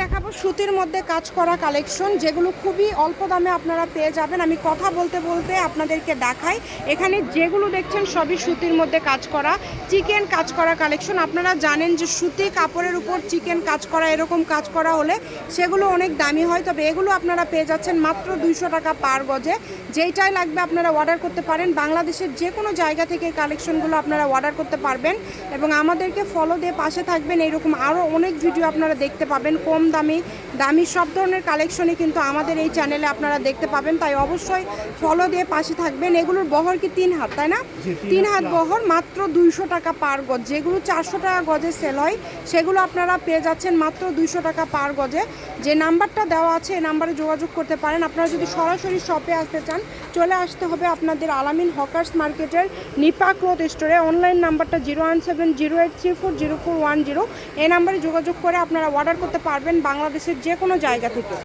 দেখাবো সুতির মধ্যে কাজ করা কালেকশন, যেগুলো খুবই অল্প দামে আপনারা পেয়ে যাবেন। আমি কথা বলতে বলতে আপনাদেরকে দেখাই। এখানে যেগুলো দেখছেন সবই সুতির মধ্যে কাজ করা, চিকেন কাজ করা কালেকশন। আপনারা জানেন যে সুতি কাপড়ের উপর চিকেন কাজ করা, এরকম কাজ করা হলে সেগুলো অনেক দামি হয়, তবে এগুলো আপনারা পেয়ে যাচ্ছেন মাত্র 200 টাকা পার গজে। যেইটাই লাগবে আপনারা অর্ডার করতে পারেন। বাংলাদেশের যে কোনো জায়গা থেকে কালেকশনগুলো আপনারা অর্ডার করতে পারবেন এবং আমাদেরকে ফলো দিয়ে পাশে থাকবেন। এইরকম আরও অনেক ভিডিও আপনারা দেখতে পাবেন, কম দামি সব ধরনের কালেকশনই কিন্তু আমাদের এই চ্যানেলে আপনারা দেখতে পাবেন। তাই অবশ্যই ফলো দিয়ে পাশে থাকবেন। এগুলোর বহর কি 3 হাত, তাই না? 3 হাত বহর, মাত্র 200 টাকা পার গজ। যেগুলো 400 টাকা গজে সেল হয় সেগুলো আপনারা পেয়ে যাচ্ছেন মাত্র 200 টাকা পার গজে। যে নাম্বারটা দেওয়া আছে এই নাম্বারে যোগাযোগ করতে পারেন। আপনারা যদি সরাসরি শপে আসতে চান চলে আসতে হবে আপনাদের আলামিন হকার্স মার্কেটের নিপা ক্লথ স্টোরে। অনলাইন নাম্বারটা 01708340410। এই নাম্বারে যোগাযোগ করে আপনারা অর্ডার করতে পারবেন বাংলাদেশের যে কোনো জায়গা থেকে।